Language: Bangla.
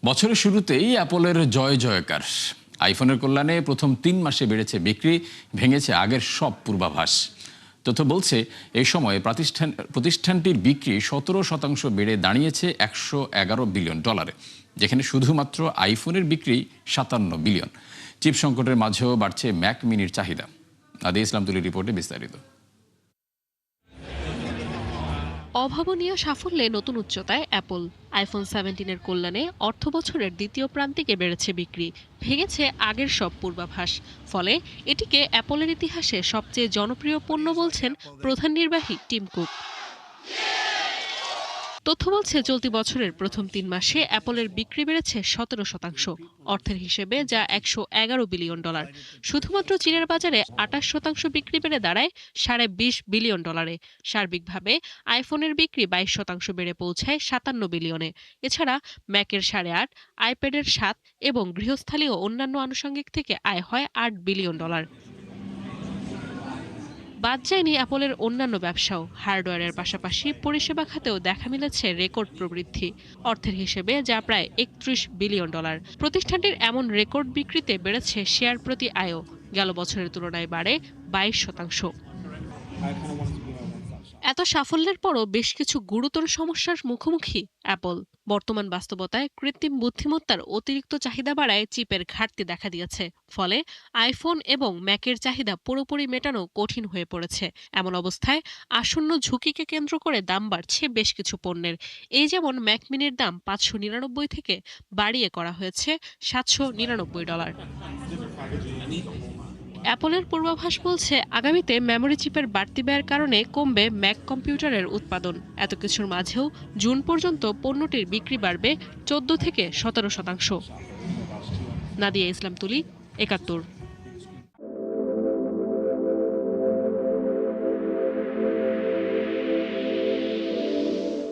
বছরের শুরুতেই অ্যাপলের জয় জয়কার। আইফোনের কল্যাণে প্রথম ৩ মাসে বেড়েছে বিক্রি, ভেঙেছে আগের সব পূর্বাভাস। তথ্য বলছে এই সময়ে প্রতিষ্ঠানটির বিক্রি ১৭% বেড়ে দাঁড়িয়েছে $১১১ বিলিয়ন, যেখানে শুধুমাত্র আইফোনের বিক্রি ৫৭ বিলিয়ন। চিপ সংকটের মাঝেও বাড়ছে ম্যাক মিনির চাহিদা। নাদিয়া ইসলাম তুলির রিপোর্টে বিস্তারিত। অভাবনীয় সাফল্যে নতুন উচ্চতায় অ্যাপল। আইফোন 17-এর কল্যাণে অর্থবছরের দ্বিতীয় প্রান্তিকে বেড়েছে বিক্রি, ভেঙেছে আগের সব পূর্বাভাস। ফলে এটিকে অ্যাপলের ইতিহাসে সবচেয়ে জনপ্রিয় পণ্য বলছেন প্রধান নির্বাহী টিম কুক। তথ্য বলছে চলতি বছরের প্রথম ৩ মাসে অ্যাপলের বিক্রি বেড়েছে ১৭%, অর্থের হিসেবে যা $১১১ বিলিয়ন। শুধুমাত্র চীনের বাজারে ২৮% বিক্রি বেড়ে দাঁড়ায় $২.৫ বিলিয়ন। সার্বিকভাবে আইফোনের বিক্রি ২২% বেড়ে পৌঁছায় ৫৭ বিলিয়নে। এছাড়া ম্যাকের ৮.৫, আইপ্যাডের ৭ এবং গৃহস্থালী ও অন্যান্য আনুষঙ্গিক থেকে আয় হয় $৮ বিলিয়ন। বাদ যায়নি অ্যাপলের অন্যান্য ব্যবসাও। হার্ডওয়্যারের পাশাপাশি পরিষেবা খাতেও দেখা মিলেছে রেকর্ড প্রবৃদ্ধি, অর্থের হিসেবে যা প্রায় $৩১ বিলিয়ন। প্রতিষ্ঠানটির এমন রেকর্ড বিক্রিতে বেড়েছে শেয়ার প্রতি আয়ও, গেল বছরের তুলনায় বাড়ে ২২%। এত সাফল্যের পরও বেশ কিছু গুরুতর সমস্যার মুখোমুখি অ্যাপল। বর্তমান বাস্তবতায় কৃত্রিম বুদ্ধিমত্তার অতিরিক্ত চাহিদা বাড়ায় চিপের ঘাটতি দেখা দিয়েছে। ফলে আইফোন এবং ম্যাকের চাহিদা পুরোপুরি মেটানো কঠিন হয়ে পড়েছে। এমন অবস্থায় আসন্ন ঝুঁকিকে কেন্দ্র করে দাম বাড়ছে বেশ কিছু পণ্যের। এই যেমন ম্যাক মিনির দাম ৫৯৯ থেকে বাড়িয়ে করা হয়েছে $৭৯৯। অ্যাপলের পূর্বাভাস বলছে আগামীতে মেমোরি চিপের বাড়তি ব্যয়ের কারণে কমবে ম্যাক কম্পিউটারের উৎপাদন। এত কিছুর মাঝেও জুন পর্যন্ত পণ্যটির বিক্রি বাড়বে ১৪ থেকে ১৭%। নাদিয়া ইসলাম তুলি, ৭১।